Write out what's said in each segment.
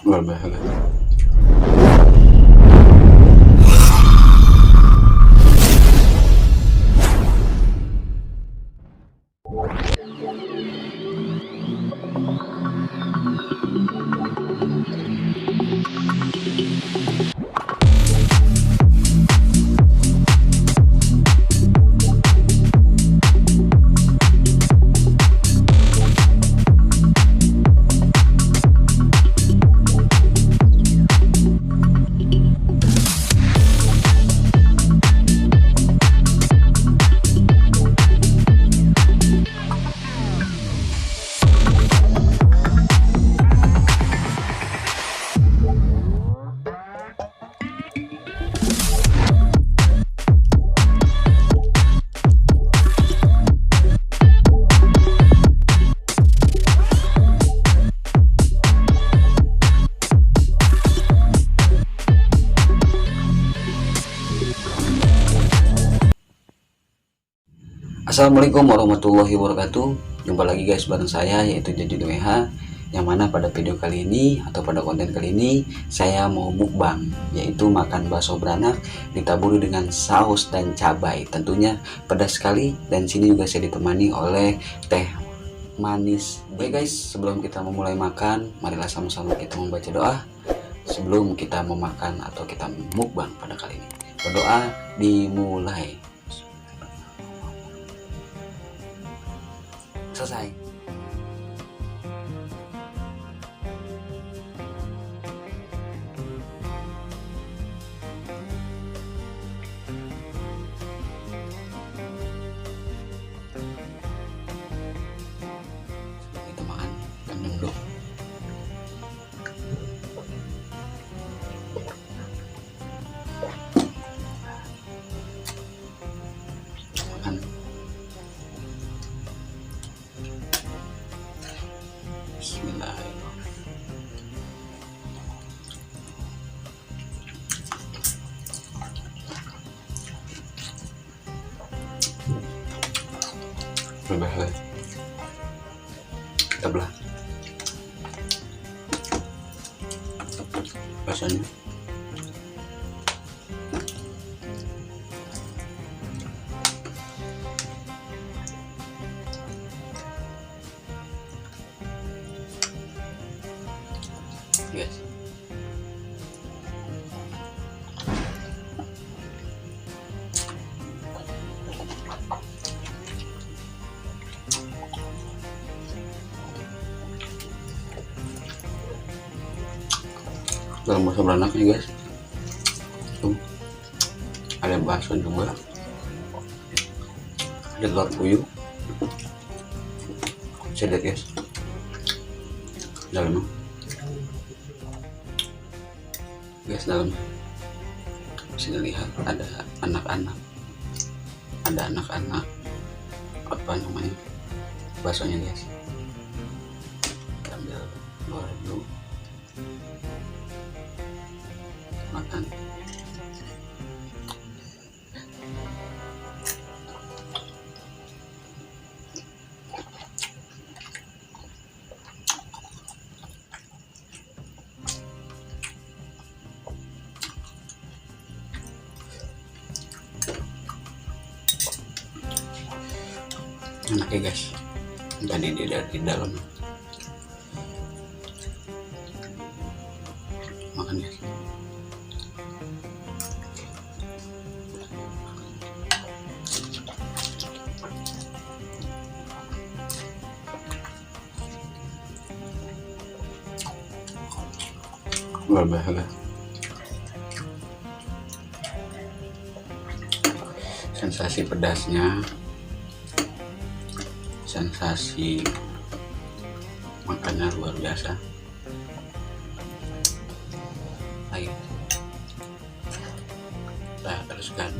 luar biasa. Assalamualaikum warahmatullahi wabarakatuh. Jumpa lagi guys bareng saya, yaitu Jajud WH. Yang mana pada video kali ini atau pada konten kali ini saya mau mukbang, yaitu makan bakso beranak ditaburi dengan saus dan cabai. Tentunya pedas sekali, dan sini juga saya ditemani oleh teh manis. Oke guys, sebelum kita memulai makan, marilah sama-sama kita membaca doa sebelum kita memakan atau kita mukbang pada kali ini. Berdoa dimulai. Selesai. Kita makan kenyang dulu. Makan. Bismillahirrahmanirrahim. Berbahaya. Kita belah rasanya. Yes. Dalam bakso beranaknya guys, tuh ada bakso juga, ada telur puyuh. Saya lihat guys, dalamnya guys, dalamnya bisa dilihat ada anak-anak, apa namanya, baksonya guys. Kita ambil luar dulu, makan. Enak ya guys, tadi di dalam makan guys. Luar biasa guys. Sensasi pedasnya, sensasi makannya luar biasa. Ayo kita teruskan.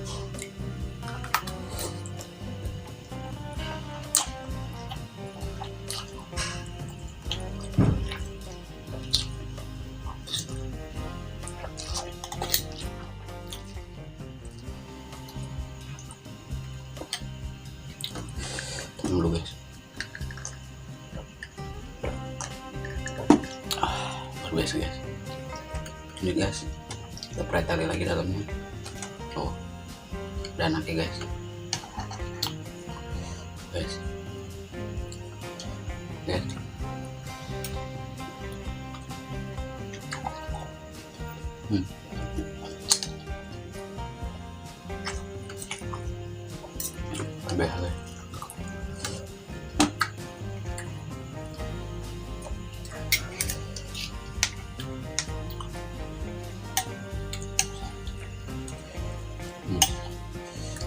Dulu guys, luar biasa guys. Ini guys, kita percaya lagi dalamnya. Oh, udah enak ya guys. Guys, guys. Lebih halus.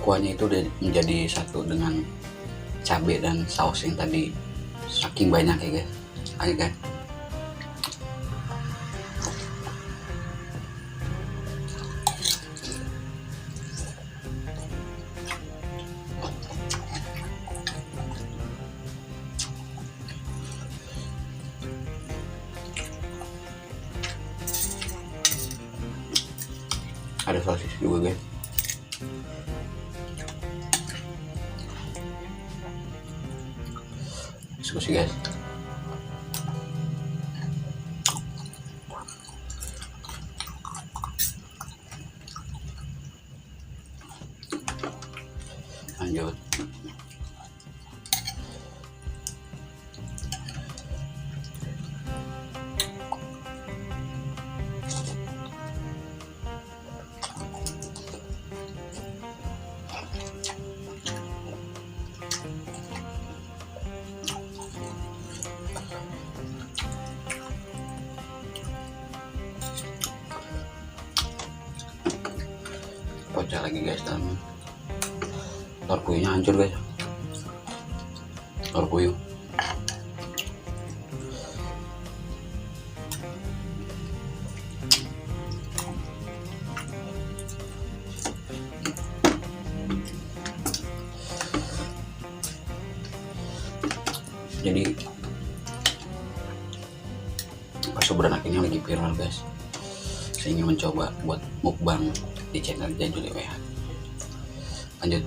Kuahnya itu udah menjadi satu dengan cabai dan saus yang tadi, saking banyak ya guys. Ayo guys. Ada sosis juga guys. Diskusi guys. Lanjut. Pecah lagi guys dalamnya. Telur puyuhnya hancur guys. Telur puyuh. Jadi bakso beranak ini lagi viral guys. Saya ingin mencoba buat mukbang di channel Jadul WH. Lanjut.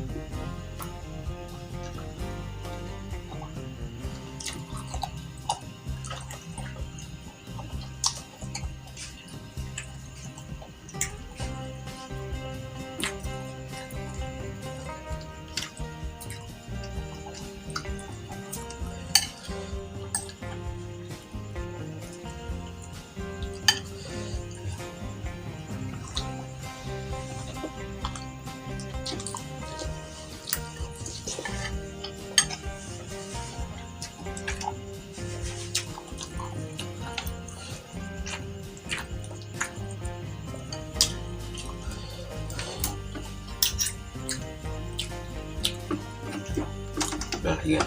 Udah ya.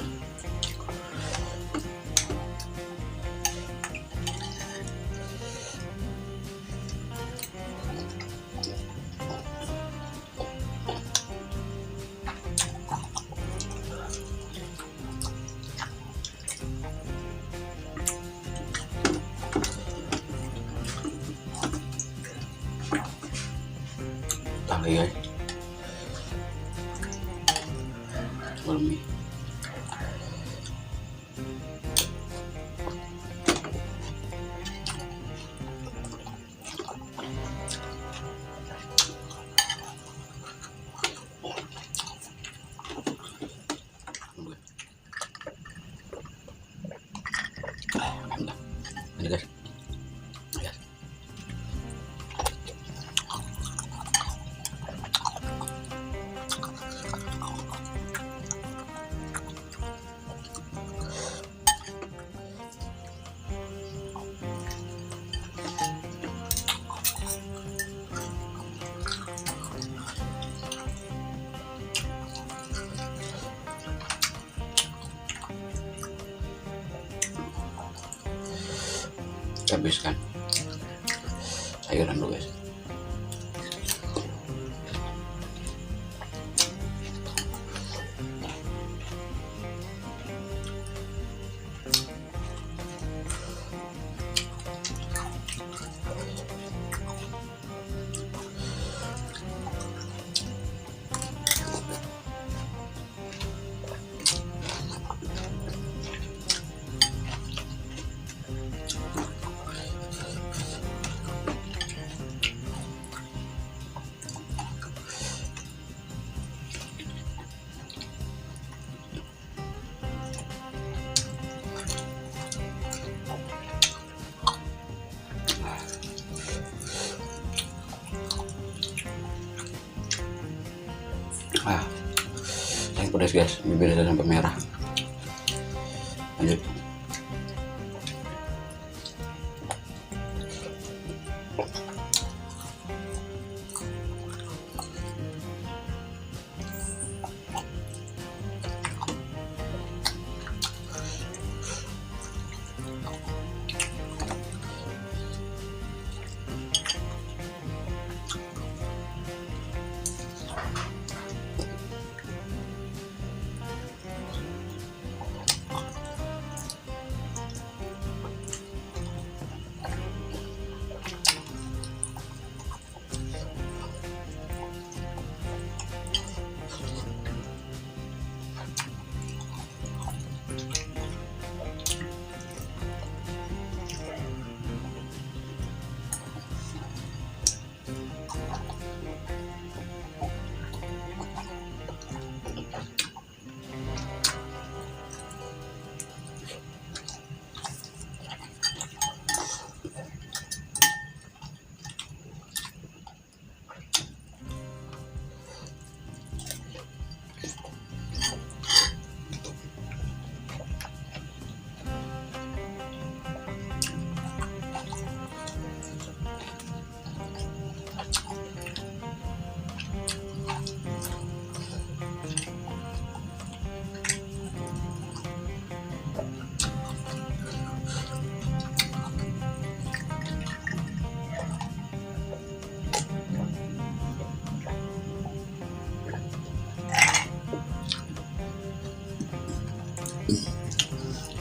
Tali guys. Belum. Ini guys. Guys. Habiskan sayuran dulu guys. pedas guys, bibir saya sampai merah. Lanjut.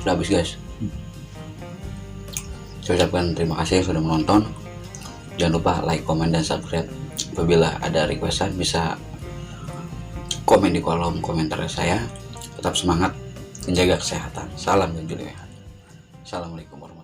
Sudah habis guys. Saya ucapkan terima kasih sudah menonton. Jangan lupa like, komen, dan subscribe. Apabila ada requestan bisa komen di kolom komentar saya. Tetap semangat, menjaga kesehatan. Salam dan Assalamualaikum warahmatullahi wabarakatuh.